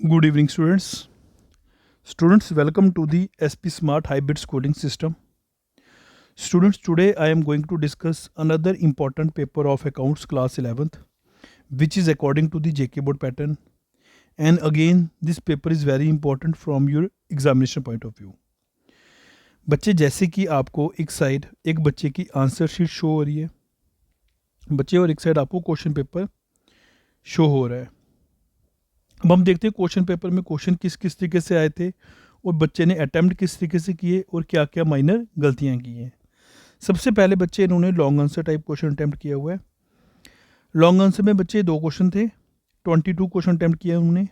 Good evening, students. Students, welcome to the SP Smart Hybrid Schooling System. Students, today I am going to discuss another important paper of accounts class 11th, which is according to the JK board pattern. And again, this paper is very important from your examination point of view. बच्चे, जैसे कि आपको एक side एक बच्चे की answer sheet show हो रही है बच्चे, और एक साइड आपको क्वेश्चन पेपर शो हो रहा है। अब हम देखते हैं क्वेश्चन पेपर में क्वेश्चन किस किस तरीके से आए थे और बच्चे ने अटैम्प्ट किस तरीके से किए और क्या क्या माइनर गलतियां की हैं। सबसे पहले बच्चे इन्होंने long answer type question attempt किया हुआ है। लॉन्ग आंसर में बच्चे 2 क्वेश्चन थे, 22 क्वेश्चन अटैम्प्ट किया उन्होंने,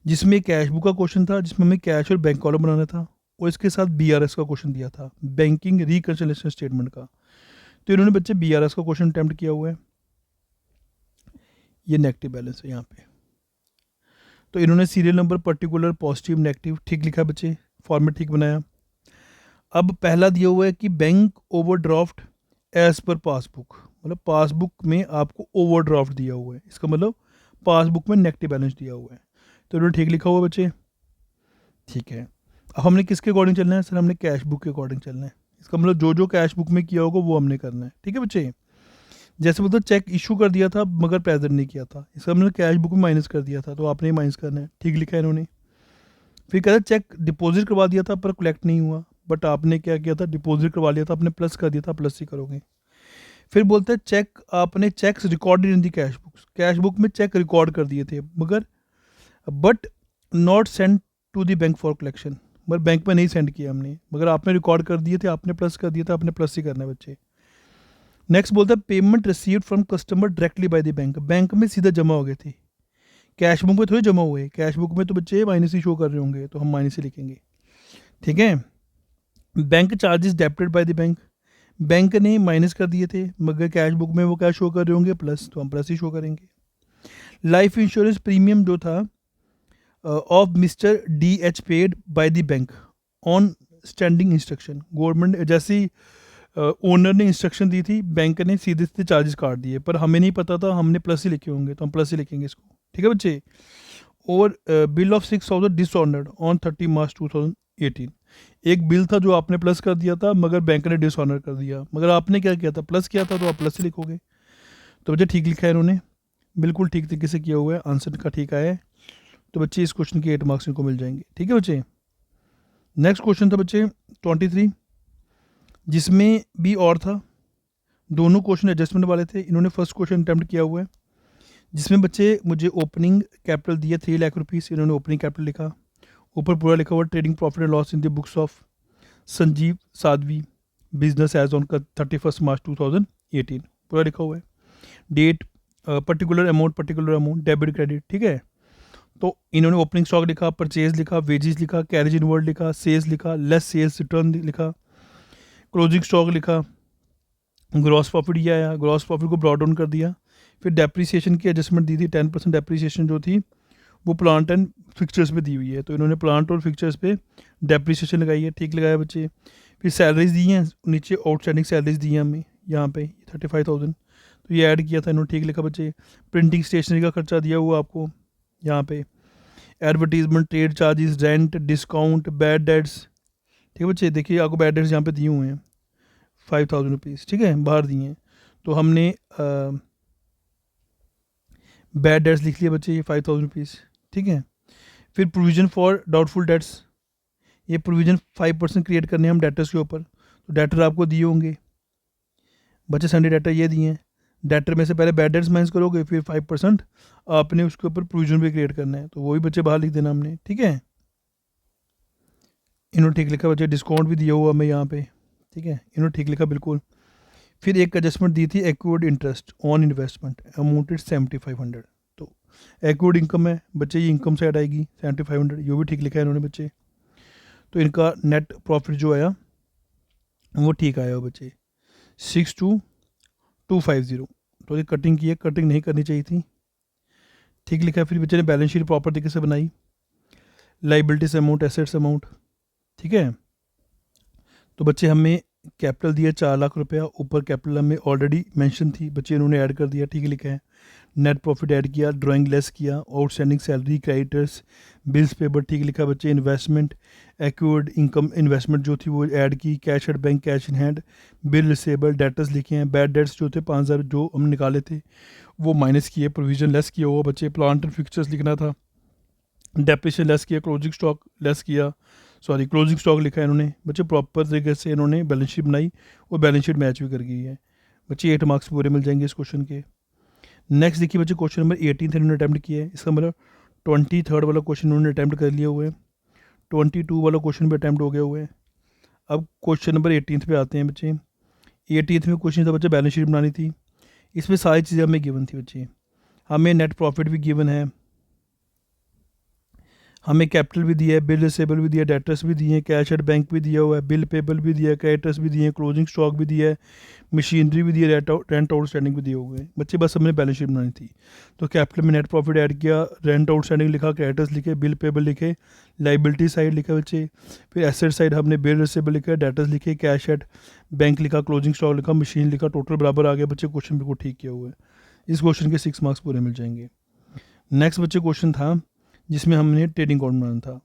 जिसमें कैश बुक का क्वेश्चन था, जिसमें हमें कैश और बैंक कॉलम बनाना था, और इसके साथ BRS का क्वेश्चन दिया था, बैंकिंग रिकंसिलिएशन स्टेटमेंट का। तो इन्होंने बच्चे BRS का क्वेश्चन अटैम्प्ट किया हुआ है। ये नेगेटिव बैलेंस है यहाँ पे। तो इन्होंने serial number, particular, positive, negative ठीक लिखा बच्चे, फॉर्मेट ठीक बनाया। अब पहला दिया हुआ है कि bank overdraft as per passbook, मतलब पासबुक में आपको ओवरड्राफ्ट दिया हुआ है, इसका मतलब पासबुक में नेगेटिव बैलेंस दिया हुआ है। तो इन्होंने ठीक लिखा हुआ बच्चे, ठीक है। अब हमने किसके अकॉर्डिंग चलना है सर? हमने कैश बुक के अकॉर्डिंग चलना है। इसका मतलब जो जो कैश बुक में किया होगा वो हमने करना है, ठीक है बच्चे। जैसे मतलब चेक इशू कर दिया था मगर प्रेजेंट नहीं किया था, इसका मतलब कैश बुक में माइनस कर दिया था, तो आपने माइनस करना है, ठीक लिखा है इन्होंने। फिर कहते चेक डिपॉजिट करवा दिया था पर कलेक्ट नहीं हुआ, बट आपने क्या किया था, डिपॉजिट करवा लिया था, आपने प्लस कर दिया था, प्लस ही करोगे। फिर बोलते हैं चेक, आपने cheques recorded in the cash book में चेक रिकॉर्ड कर दिए थे मगर but not send to the bank for collection, मगर बैंक में नहीं सेंड किया हमने, मगर आपने रिकॉर्ड कर दिए थे, आपने प्लस कर दिया था, आपने प्लस ही करना है बच्चे। नेक्स्ट बोलता है payment received from customer directly by the bank, bank में सीधा जमा हो गए थे, कैश बुक में थोड़ी जमा हुए, कैश बुक में तो बच्चे माइनस ही शो कर रहे होंगे, तो हम माइनस ही लिखेंगे, ठीक है। Bank charges debited by the bank, bank ने माइनस कर दिए थे मगर कैश बुक में वो क्या शो कर रहे होंगे, प्लस, तो हम प्लस ही शो करेंगे। लाइफ इंश्योरेंस प्रीमियम जो था of mister DH paid by the bank on standing instruction, government जैसी ओनर ने इंस्ट्रक्शन दी थी, बैंक ने सीधे सीधे चार्जेस काट दिए, पर हमें नहीं पता था, हमने प्लस ही लिखे होंगे, तो हम प्लस ही लिखेंगे इसको, ठीक है बच्चे। और बिल ऑफ 6,000 डिसऑनर्ड ऑन 30 मार्च 2018, एक बिल था जो आपने प्लस कर दिया था मगर बैंक ने डिसऑनर कर दिया, मगर आपने क्या किया था, प्लस किया था, तो आप प्लस ही लिखोगे। तो बच्चे ठीक लिखा है इन्होंने, बिल्कुल ठीक तरीके से किया हुआ है, आंसर का ठीक आया है। तो बच्चे इस क्वेश्चन के 8 मार्क्स इनको मिल जाएंगे, ठीक है बच्चे। नेक्स्ट क्वेश्चन था बच्चे 23, जिसमें भी और था, दोनों क्वेश्चन एडजस्टमेंट वाले थे। इन्होंने फर्स्ट क्वेश्चन अटैम्प्ट किया हुआ है, जिसमें बच्चे मुझे ओपनिंग कैपिटल दिया 3 लाख रुपीज़, इन्होंने ओपनिंग कैपिटल लिखा, ऊपर पूरा लिखा हुआ trading profit and loss in the books of Sanjeev Sadhvi business as on 31 March 2018, पूरा लिखा हुआ है। Date, particular amount, debit credit, ठीक है। तो इन्होंने ओपनिंग स्टॉक लिखा, परचेज लिखा, वेजेस लिखा, कैरेज इनवर्ड लिखा, सेल्स लिखा, लेस सेल्स रिटर्न लिखा, क्लोजिंग स्टॉक लिखा, ग्रॉस प्रॉफिट ये आया, ग्रॉस प्रॉफिट को ब्रॉड डाउन कर दिया। फिर डेप्रीसिएशन की एडजस्टमेंट दी थी, 10% डेप्रीसिएशन जो थी वो प्लांट एंड फिक्चर्स पे दी हुई है, तो इन्होंने प्लांट और फिक्चर्स पे डेप्रीसिएशन लगाई है, ठीक लगाया बच्चे। फिर सैलरीज दी हैं, नीचे आउटस्टैंडिंग सैलरीज दी हैं हमें यहाँ पे 35,000, तो ये ऐड किया था, इन्होंने ठीक लिखा बच्चे। प्रिंटिंग स्टेशनरी का खर्चा दिया हुआ आपको यहाँ पे, advertisement, trade charges, rent, discount, bad debts, ठीक है बच्चे। देखिए आपको बैड डेट्स यहाँ पे दिए हुए हैं 5,000 रुपीज़, ठीक है, बाहर दिए हैं, तो हमने बैड डेट्स लिख लिया बच्चे, ये 5,000 रुपीज़, ठीक है। फिर प्रोविजन फॉर डाउटफुल डेट्स, ये प्रोविजन 5% क्रिएट करने हैं हम डेटर्स के ऊपर, तो डेटर आपको दिए होंगे बच्चे, संडे डेटर ये दिए हैं, डेटर में से पहले बैड डेट्स माइनस करोगे, फिर 5% आपने उसके ऊपर प्रोविजन भी क्रिएट करना है, तो वो भी बच्चे बाहर लिख देना हमने, ठीक है। इन्होंने ठीक लिखा बच्चे, डिस्काउंट भी दिया हुआ हमें यहाँ पे, ठीक है, इन्होंने ठीक लिखा बिल्कुल। फिर एक एडजस्टमेंट दी थी, acquired interest on investment amounted 7,500, तो एक्वर्ड इनकम है बच्चे, ये इनकम साइड आएगी 7,500, ये भी ठीक लिखा है इन्होंने बच्चे। तो इनका नेट प्रॉफिट जो आया वो ठीक आया हो बच्चे, 62,250, तो ये कटिंग की है, कटिंग नहीं करनी चाहिए थी, ठीक लिखा है। फिर बच्चे ने बैलेंस शीट प्रॉपर तरीके से बनाई, लाइबिलिटीज अमाउंट, एसेट्स अमाउंट, ठीक है। तो बच्चे हमें कैपिटल दिया 4 लाख रुपया, ऊपर कैपिटल हमें ऑलरेडी मेंशन थी बच्चे, इन्होंने ऐड कर दिया, ठीक लिखा है। नेट प्रॉफिट ऐड किया, ड्राइंग लेस किया, outstanding salary, creditors, bills paper ठीक लिखा बच्चे, इन्वेस्टमेंट, एक्यूर्ड इनकम इन्वेस्टमेंट जो थी वो ऐड की, cash at bank, cash in hand, bill receivable, debtors लिखे हैं, बैड डेट्स जो थे 5,000 जो हम निकाले थे वो माइनस किए, प्रोविजन लेस किया हुआ बच्चे, प्लांट एंड फिक्चर्स लिखना था, डेप्रिसिएशन लेस किया, क्लोजिंग स्टॉक लेस किया, सॉरी क्लोजिंग स्टॉक लिखा है इन्होंने बच्चे, प्रॉपर तरीके से इन्होंने बैलेंस शीट बनाई और बैलेंस शीट मैच भी कर गई है बच्चे, 8 मार्क्स पूरे मिल जाएंगे इस क्वेश्चन के। नेक्स्ट देखिए बच्चे क्वेश्चन नंबर 18 इन्होंने अटैम्प्ट किया है, इसका मतलब 23 वाला क्वेश्चन इन्होंने अटैम्प्ट कर लिया हुआ है, 22 वाला क्वेश्चन भी अटैम्प्ट हो गया हुआ है। अब क्वेश्चन नंबर 18 पे आते हैं बच्चे। 18 में क्वेश्चन था बच्चे बैलेंस शीट बनानी थी, इसमें सारी चीज़ें हमें गिवन थी बच्चे, हमें नेट प्रॉफिट भी गिवन है, हमें कैपिटल भी दिया है, बिल रिसेबल भी दिया है, डेटर्स भी दिए हैं, कैश एट बैंक भी दिया हुआ है, बिल पेबल भी दिया है, क्रेडिटर्स भी दिए हैं, क्लोजिंग स्टॉक भी दिया है, मशीनरी भी दी है, रेंट आउटस्टैंडिंग भी दिए हुए हैं बच्चे, बस हमने बैलेंस शीट बनानी थी। तो कैपिटल में नेट प्रॉफिट ऐड किया, रेंट आउटस्टैंडिंग लिखा, क्रेडिटर्स लिखे, बिल पेबल लिखे, लाइबिलिटी साइड लिखा बच्चे, फिर एसेट साइड हमने बिल रिसेबल लिखा, डेटर्स लिखे, कैश एट बैंक लिखा, क्लोजिंग स्टॉक लिखा, मशीन लिखा, टोटल बराबर आ गया बच्चे, क्वेश्चन बिल्कुल ठीक किया हुआ है। इस क्वेश्चन के 6 मार्क्स पूरे मिल जाएंगे। नेक्स्ट बच्चे क्वेश्चन था जिसमें हमने ट्रेडिंग अकाउंट बनाना था,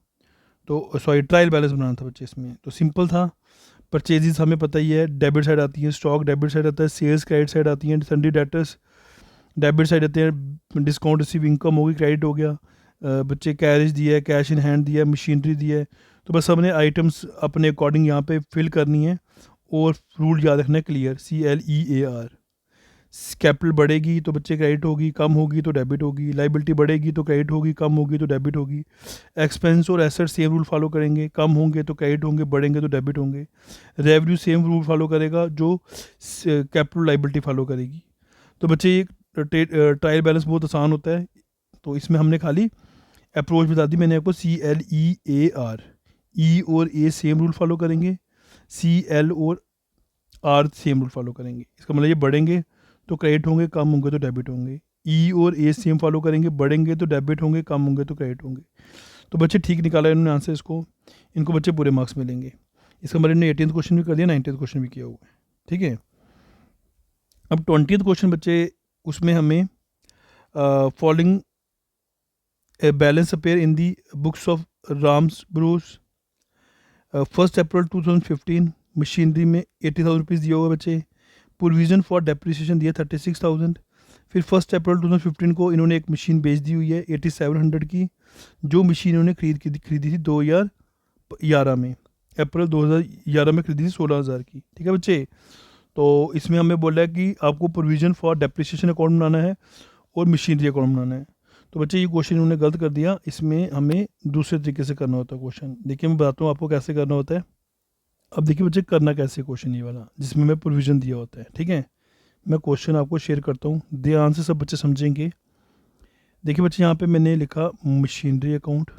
तो सॉरी ट्रायल बैलेंस बनाना था बच्चे, इसमें तो सिंपल था, परचेजेस हमें पता ही है, डेबिट साइड आती है, स्टॉक डेबिट साइड आता है, सेल्स क्रेडिट साइड आती है, सन्डी डेटर्स डेबिट साइड आते हैं, डिस्काउंट रिसीव इनकम होगी, क्रेडिट हो गया बच्चे, कैरेज दिया है, कैश इन हैंड दिया है, मशीनरी दिया है, तो बस हमने आइटम्स अपने अकॉर्डिंग यहाँ पे फिल करनी है और रूल याद रखना है क्लियर, CLEAR। कैपिटल बढ़ेगी तो बच्चे क्रेडिट होगी, कम होगी तो डेबिट होगी, लाइबिलिटी बढ़ेगी तो क्रेडिट होगी, कम होगी तो डेबिट होगी, एक्सपेंस और एसेट सेम रूल फॉलो करेंगे, कम होंगे तो क्रेडिट होंगे, बढ़ेंगे तो डेबिट होंगे, रेवेन्यू सेम रूल फॉलो करेगा जो कैपिटल लाइबिलिटी फॉलो करेगी। तो बच्चे ये ट्रायल बैलेंस बहुत आसान होता है, तो इसमें हमने खाली अप्रोच बता दी मैंने आपको, CLEAR, E और A सेम रूल फॉलो करेंगे, CL और R सेम रूल फॉलो करेंगे, इसका मतलब ये बढ़ेंगे तो क्रेडिट होंगे, कम होंगे तो डेबिट होंगे, E और A सेम फॉलो करेंगे, बढ़ेंगे तो डेबिट होंगे, कम होंगे तो क्रेडिट होंगे। तो बच्चे ठीक निकाला इन्होंने आंसर, इसको इनको बच्चे पूरे मार्क्स मिलेंगे। इसका मतलब इन्होंने 18th क्वेश्चन भी कर दिया, 19th क्वेश्चन भी किया हुआ है, ठीक है। अब 20th क्वेश्चन बच्चे, उसमें हमें following balance appear in the books of Ram's Bruce. 1 April 2015 machinery में 80,000 रुपीज़ दिया हुआ बच्चे, प्रोविज़न फॉर डेप्रिसिएशन दिया 36,000। फिर 1 अप्रैल 2015 को इन्होंने एक मशीन बेच दी हुई है 8700 की, जो मशीन इन्होंने खरीदी थी 2011 में, अप्रैल 2011 में खरीदी थी 16,000 की, ठीक है बच्चे। तो इसमें हमें बोला है कि आपको प्रोविज़न फॉर डेप्रिसिएशन अकाउंट बनाना है और मशीनरी अकाउंट बनाना है। तो बच्चे ये क्वेश्चन इन्होंने गलत कर दिया, इसमें हमें दूसरे तरीके से करना होता है क्वेश्चन। देखिए मैं बताता हूँ आपको कैसे करना होता है। अब देखिए बच्चे करना कैसे क्वेश्चन ये वाला, जिसमें मैं प्रोविज़न दिया होता है, ठीक है। मैं क्वेश्चन आपको शेयर करता हूँ, ध्यान से सब बच्चे समझेंगे। देखिए बच्चे यहाँ पे मैंने लिखा मशीनरी अकाउंट,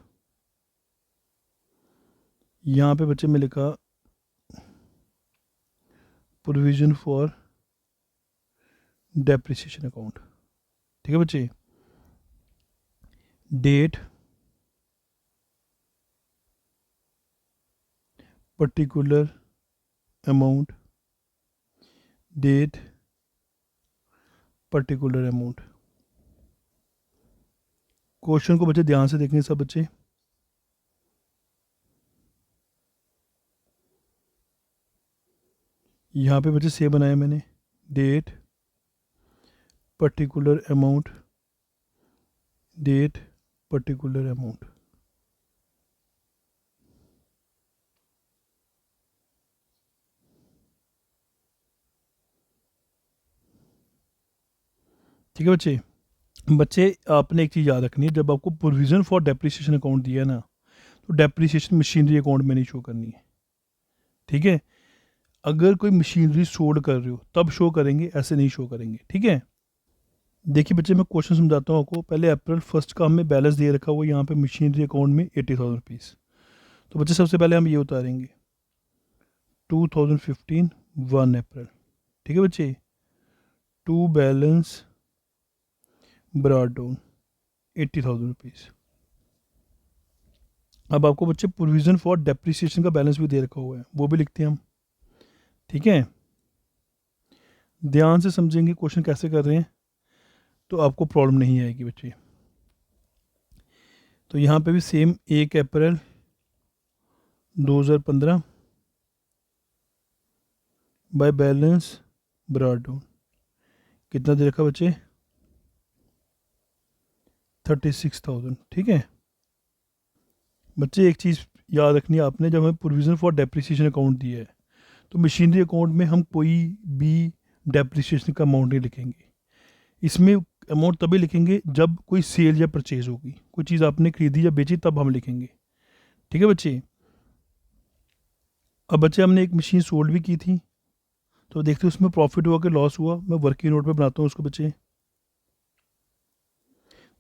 यहाँ पे बच्चे मैं लिखा प्रोविज़न फॉर डेप्रिसिएशन अकाउंट, ठीक है बच्चे। Date particular amount, date particular amount. Question को बच्चे ध्यान से देखेंगे सब बच्चे। यहाँ पे बच्चे से बनाया मैंने, date particular amount, date particular amount. ठीक है बच्चे। बच्चे आपने एक चीज़ याद रखनी है, जब आपको प्रोविज़न फॉर डेप्रिसिएशन अकाउंट दिया है ना, तो डेप्रिसिएशन मशीनरी अकाउंट में नहीं शो करनी है, ठीक है। अगर कोई मशीनरी सोल्ड कर रहे हो तब शो करेंगे, ऐसे नहीं शो करेंगे, ठीक है। देखिए बच्चे मैं क्वेश्चन समझाता हूँ आपको। पहले अप्रैल 1 का हमें बैलेंस दे रखा हुआ यहाँ पे मशीनरी अकाउंट में 80,000 रुपीज़। तो बच्चे सबसे पहले हम ये उतारेंगे 2015 1 अप्रैल, ठीक है बच्चे। To balance brought down 80,000 rupees. अब आपको बच्चे प्रोविज़न फॉर डेप्रिसिएशन का बैलेंस भी दे रखा हुआ है, वो भी लिखते हैं हम, ठीक है। ध्यान से समझेंगे क्वेश्चन कैसे कर रहे हैं। तो आपको प्रॉब्लम नहीं आएगी बच्चे। तो यहाँ पे भी same 1 April 2015 by balance brought down कितना दे रखा बच्चे 36,000। ठीक है बच्चे, एक चीज़ याद रखनी है आपने, जब हमें प्रोविज़न फॉर डेप्रिसिएशन अकाउंट दिया है तो मशीनरी अकाउंट में हम कोई भी डेप्रिसिएशन का अमाउंट नहीं लिखेंगे। इसमें अमाउंट तभी लिखेंगे जब कोई सेल या परचेज होगी, कोई चीज़ आपने खरीदी या बेची तब हम लिखेंगे। ठीक है बच्चे। अब बच्चे हमने एक मशीन सोल्ड भी की थी, तो देखते उसमें प्रॉफिट हुआ कि लॉस हुआ। मैं वर्किंग नोट पे बनाता हूँ उसको बच्चे,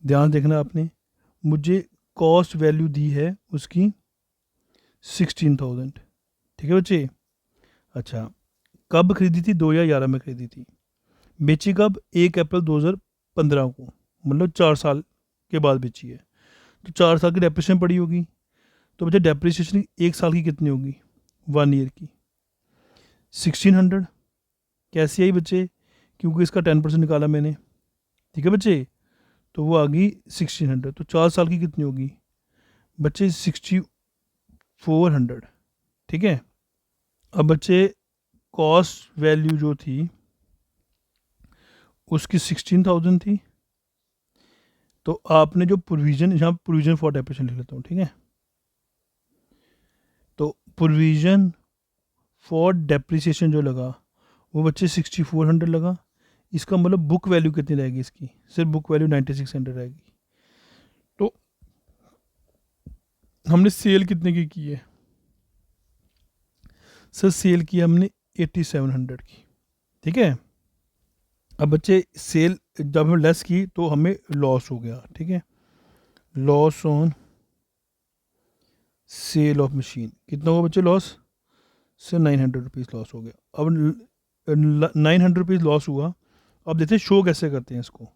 ध्यान देखना आपने। मुझे कॉस्ट वैल्यू दी है उसकी 16,000। ठीक है बच्चे। अच्छा, कब खरीदी थी 2011 में खरीदी थी, बेची कब 1 अप्रैल 2015 को, मतलब 4 साल के बाद बेची है। तो 4 साल की डेप्रिसिएशन पड़ी होगी, तो बच्चे डेप्रिसिएशन 1 साल की कितनी होगी 1 ईयर की 1600। कैसी आई बच्चे, क्योंकि इसका 10% निकाला मैंने। ठीक है बच्चे, तो वो आ गई 1600। तो 4 साल की कितनी होगी बच्चे 6400। ठीक है। अब बच्चे कॉस्ट वैल्यू जो थी उसकी 16,000 थी, तो आपने जो प्रोविज़न, यहाँ प्रोविज़न फॉर डेप्रिसिएशन लिख लेता हूँ। ठीक है, तो प्रोविज़न फॉर डेप्रिसिएशन जो लगा वो बच्चे 6400 लगा। इसका मतलब बुक वैल्यू कितनी रहेगी इसकी, सिर्फ बुक वैल्यू 9600 रहेगी। तो हमने सेल कितने की है सर, सेल की हमने 8700 की। ठीक है। अब बच्चे सेल जब हमने लेस की तो हमें लॉस हो गया। ठीक है, loss on cell of machine कितना हुआ बच्चे लॉस, से 900 रुपीज़ लॉस हो गया। अब 900 रुपीज़ लॉस हुआ। अब देखते हैं शो कैसे करते हैं इसको।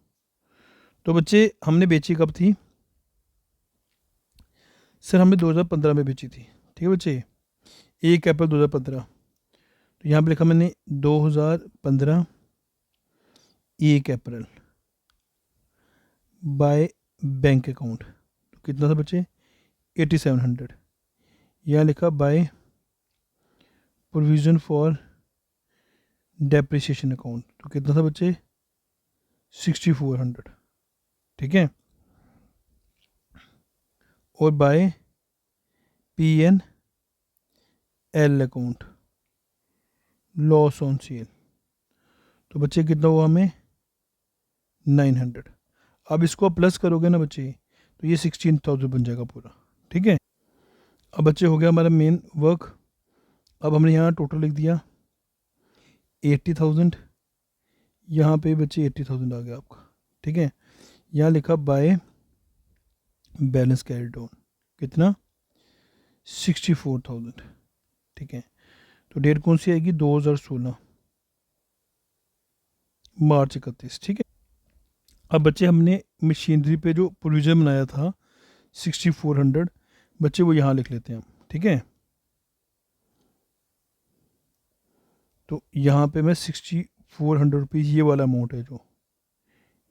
तो बच्चे हमने बेची कब थी सर, हमने 2015 में बेची थी। ठीक है बच्चे, 1 अप्रैल 2015। तो यहाँ पे लिखा मैंने 2015 1 अप्रैल बाय बैंक अकाउंट, तो कितना था बच्चे 8700। यहाँ लिखा by provision for depreciation account, तो कितना था बच्चे 6400। ठीक है, और by PNL account loss on sale, तो बच्चे कितना हुआ हमें 900। अब इसको आप प्लस करोगे ना बच्चे, तो ये 16,000 बन जाएगा पूरा। ठीक है। अब बच्चे हो गया हमारा मेन वर्क। अब हमने यहाँ टोटल लिख दिया 80,000, यहाँ पे बच्चे 80,000 आ गया आपका। ठीक है, यहाँ लिखा बाय बैलेंस कैरी डाउन कितना 64,000। ठीक है, तो डेट कौन सी आएगी 2016 मार्च 31। ठीक है। अब बच्चे हमने मशीनरी पे जो प्रोविज़न बनाया था 6400, बच्चे वो यहाँ लिख लेते हैं हम। ठीक है, तो यहाँ पे मैं 6400 रुपीज़ ये वाला अमाउंट है जो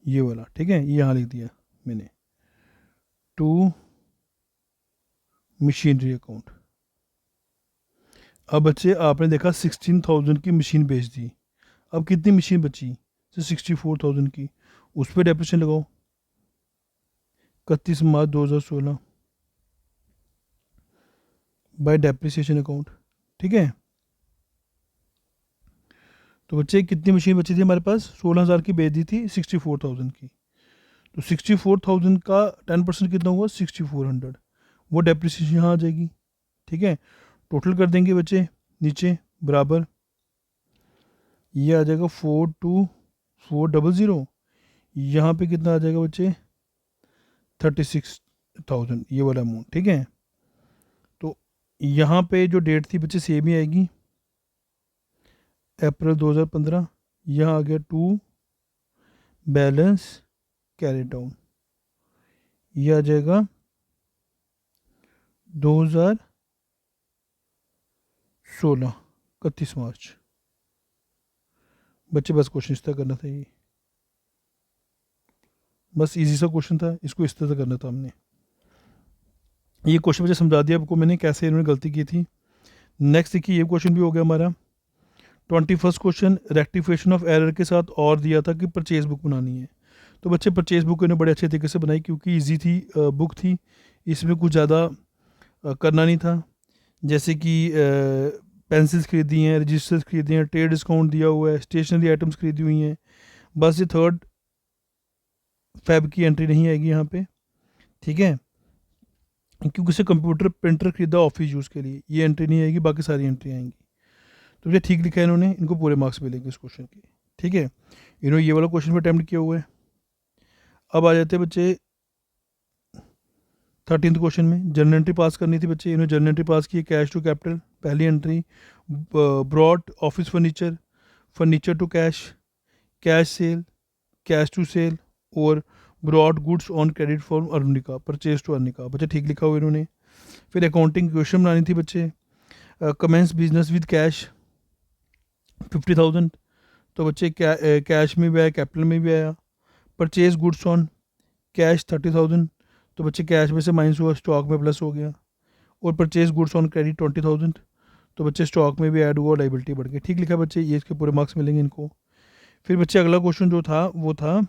ये वाला, ठीक है, ये यहाँ लिख दिया मैंने टू मशीनरी अकाउंट। अब बच्चे आपने देखा 16,000 की मशीन बेच दी, अब कितनी मशीन बची तो 64,000 की, उस पर डेप्रिसिएशन लगाओ 31 मार्च 2016 बाय डेप्रिसिएशन अकाउंट। ठीक है, तो बच्चे कितनी मशीन बची थी हमारे पास 16,000 की बेच दी थी 64,000 की, तो 64,000 का 10% कितना हुआ 6400, वो डेप्रिसिएशन यहाँ आ जाएगी। ठीक है, टोटल कर देंगे बच्चे नीचे बराबर, ये आ जाएगा 42,400, यहाँ पे कितना आ जाएगा बच्चे 36,000 ये वाला अमाउंट। ठीक है, तो यहाँ पे जो डेट थी बच्चे सेम ही आएगी अप्रैल 2015, यहाँ आ गया टू बैलेंस कैरी डाउन, ये आ जाएगा 2016 31 मार्च। बच्चे बस क्वेश्चन इस तरह करना था ये। बस इजी सा क्वेश्चन था, इसको इस तरह से करना था हमने। ये क्वेश्चन मुझे समझा दिया आपको मैंने कैसे इन्होंने गलती की थी। नेक्स्ट देखिए, ये क्वेश्चन भी हो गया हमारा। 21 क्वेश्चन रेक्टिफिकेशन ऑफ एरर के साथ और दिया था कि परचेज बुक बनानी है। तो बच्चे परचेज बुक इन्होंने बड़े अच्छे तरीके से बनाई क्योंकि इजी थी, बुक थी, इसमें कुछ ज़्यादा करना नहीं था। जैसे कि पेंसिल्स खरीदी हैं, रजिस्टर्स खरीदे हैं, ट्रेड डिस्काउंट दिया हुआ है, स्टेशनरी आइटम्स खरीदी हुई हैं। बस ये 3 फेब की एंट्री नहीं आएगी यहाँ पे, ठीक है, क्योंकि उसे कंप्यूटर प्रिंटर खरीदा ऑफिस यूज़ के लिए, ये एंट्री नहीं आएगी, बाकी सारी एंट्री आएंगी। तो ये ठीक लिखा है इन्होंने, इनको पूरे मार्क्स मिलेंगे इस क्वेश्चन के, ठीक है। इन्होंने ये वाला क्वेश्चन भी अटैम्प्ट किया हुआ है। अब आ जाते हैं बच्चे 13th क्वेश्चन में। जर्नल एंट्री पास करनी थी बच्चे, इन्होंने जर्नल एंट्री पास की, कैश टू कैपिटल पहली entry, brought office furniture, furniture to cash, cash sale, cash to sale, और brought goods on credit for Arnika, purchase to Arnika. बच्चे ठीक लिखा हुआ इन्होंने। फिर अकाउंटिंग क्वेश्चन बनानी थी बच्चे, कमेंस बिजनेस विद कैश 50,000, तो बच्चे कैश में भी आया, कैपिटल में भी आया। परचेज गुड्स ऑन कैश 30,000, तो बच्चे कैश में से माइनस हुआ, स्टॉक में प्लस हो गया। और परचेज गुड्स ऑन क्रेडिट 20,000, तो बच्चे स्टॉक में भी ऐड हुआ, लाइबिलिटी बढ़ गई। ठीक लिखा बच्चे, ये इसके पूरे मार्क्स मिलेंगे इनको। फिर बच्चे अगला क्वेश्चन जो था वो था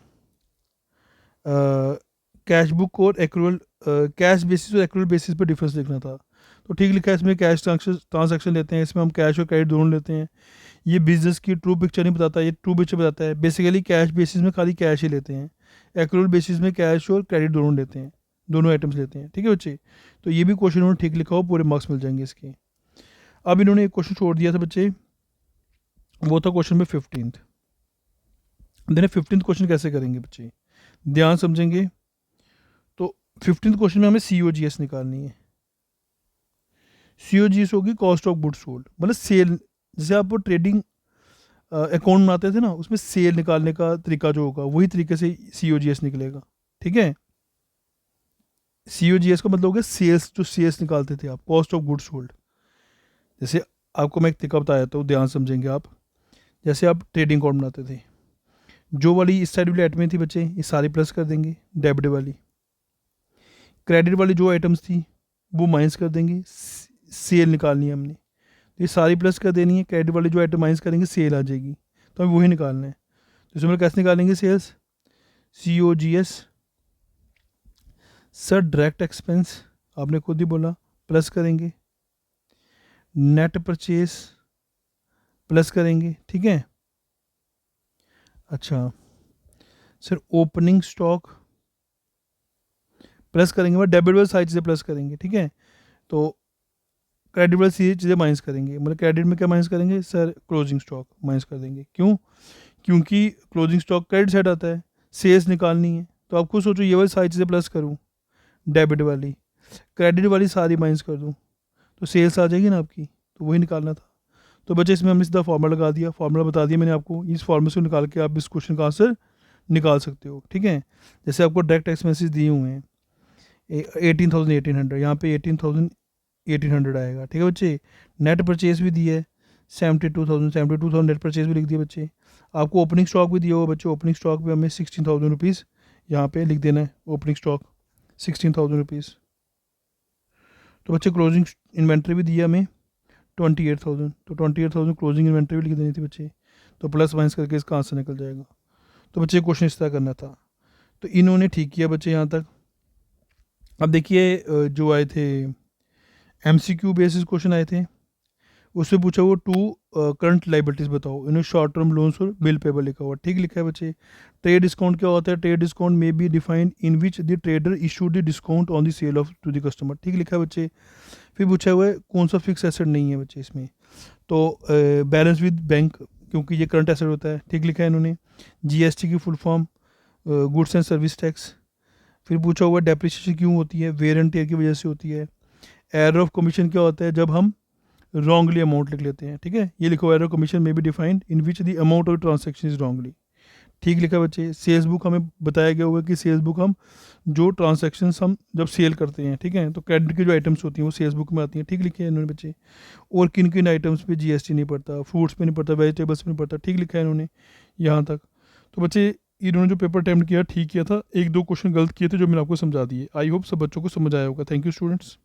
कैश बुक और एक्रूअल, कैश बेसिस और एक्रूअल बेसिस पर डिफरेंस लिखना था। तो ठीक लिखा है, इसमें कैश ट्रांसैक्शन लेते हैं, इसमें हम कैश और क्रेडिट दोनों लेते हैं। ये बिजनेस की ट्रू पिक्चर नहीं बताता, ये ट्रू पिक्चर बताता है। बेसिकली कैश बेसिस में खाली कैश ही लेते हैं, एक्रूअल बेसिस में कैश और क्रेडिट दोनों लेते हैं, दोनों आइटम्स लेते हैं, ठीक है बच्चे। तो ये भी क्वेश्चन उन्होंने ठीक लिखा हो, पूरे मार्क्स मिल जाएंगे इसके। अब इन्होंने एक क्वेश्चन छोड़ दिया था बच्चे, वो था क्वेश्चन में 15th। देने 15th क्वेश्चन कैसे करेंगे बच्चे, ध्यान समझेंगे। तो 15th क्वेश्चन में हमें COGS निकालनी है। COGS होगी कॉस्ट ऑफ गुड्स सोल्ड, मतलब सेल। जैसे आप वो ट्रेडिंग अकाउंट बनाते थे ना, उसमें सेल निकालने का तरीका जो होगा वही तरीके से COGS निकलेगा, ठीक है। COGS का मतलब हो गया सेल्स, जो सेल्स निकालते थे आप, कॉस्ट ऑफ गुड्स सोल्ड। जैसे आपको मैं एक तरीका बताया तो ध्यान समझेंगे आप। जैसे आप ट्रेडिंग अकाउंट बनाते थे, जो वाली इस साइड वाली आइटमें थी बच्चे, ये सारी प्लस कर देंगे, डेबिट वाली। क्रेडिट वाली जो आइटम्स थी वो माइनस कर देंगे, सेल निकालनी है हमने, तो ये सारी प्लस कर देनी है। क्रेडिट वाली जो आइटम माइनस करेंगे सेल आ जाएगी, तो हमें वही निकालना है। तो इसमें कैसे निकालेंगे sales, COGS sir direct expense, आपने खुद ही बोला, प्लस करेंगे, नेट परचेज प्लस करेंगे, ठीक है। अच्छा सर ओपनिंग स्टॉक प्लस करेंगे, मतलब डेबिट वाली सारी चीज़ें प्लस करेंगे, ठीक है। तो क्रेडिट वाली सारी चीज़ें माइनस करेंगे, मतलब क्रेडिट में क्या माइनस करेंगे सर, क्लोजिंग स्टॉक माइनस कर देंगे। क्यों, क्योंकि क्लोजिंग स्टॉक क्रेडिट साइड आता है, सेल्स निकालनी है। तो आप खुद सोचो, ये वाली सारी चीज़ें प्लस करूँ, डेबिट वाली, क्रेडिट वाली सारी माइनस कर दूँ, तो सेल्स आ जाएगी ना आपकी, तो वही निकालना था। तो बच्चे इसमें हमने सीधा फार्मूला लगा दिया, फार्मूला बता दिया मैंने आपको, इस फार्मूले से निकाल के आप इस क्वेश्चन का आंसर निकाल सकते हो, ठीक है। जैसे आपको डायरेक्ट एक्सपेंसेस दिए हुए हैं 18,000 यहाँ पे 18,000 आएगा, ठीक है बच्चे। नेट परचेज भी दिया है 72,000 नेट परचेज भी लिख दिया बच्चे। आपको ओपनिंग स्टॉक भी दिया हुआ बच्चे, ओपनिंग स्टॉक भी हमें 16,000 रुपीज़ यहाँ पे लिख देना है, ओपनिंग स्टॉक 16,000 रुपीज़। तो बच्चे क्लोजिंग इन्वेंट्री भी दिया हमें 28,000, तो 28,000 क्लोजिंग इन्वेंट्री भी लिख देनी थी बच्चे। तो प्लस माइनस करके इसका आंसर निकल जाएगा। तो बच्चे क्वेश्चन इस तरह करना था, तो इन्होंने ठीक किया बच्चे यहाँ तक। अब देखिए जो आए थे MCQ बेसिस क्वेश्चन आए थे, उससे पूछा हुआ 2 करंट लाइबिलिटीज़ बताओ। इन्होंने शॉर्ट टर्म लोन्स और बिल पेबल लिखा हुआ, ठीक लिखा है बच्चे। ट्रेड डिस्काउंट क्या होता है, ट्रेड डिस्काउंट में be defined in which the trader issued the discount on the sale of to the customer, ठीक लिखा है बच्चे। फिर पूछा हुआ है कौन सा फिक्स एसेट नहीं है बच्चे इसमें, तो बैलेंस विद बैंक, क्योंकि ये करंट एसेट होता है, ठीक लिखा है इन्होंने। GST की full form goods and service tax. फिर पूछा हुआ डेप्रिसिएशन क्यों होती है, वेयर एंड टेयर की वजह से होती है। एरर ऑफ कमीशन क्या होता है, जब हम रॉन्गली अमाउंट लिख लेते हैं, ठीक है। ये लिखो एरर ऑफ कमीशन में भी defined in which the amount of transaction is wrongly, ठीक लिखा बच्चे। सेल्स बुक हमें बताया गया हुआ है कि सेल्स बुक हम जो ट्रांजेक्शन हम जब सेल करते हैं, ठीक है, तो क्रेडिट की जो आइटम्स होती हैं वो सेल्स बुक में आती हैं, ठीक लिखे हैं इन्होंने बच्चे। और किन किन आइटम्स पे GST नहीं पड़ता, फ्रूट्स पे नहीं पड़ता, वेजिटेबल्स पे नहीं पड़ता, ठीक लिखा है इन्होंने यहाँ तक। तो बच्चे इन्होंने जो पेपर अटैम्प्ट किया ठीक किया था, 1-2 क्वेश्चन गलत किए थे जो मैंने आपको समझा दिए। आई होप सब बच्चों को समझ आया होगा। Thank you students.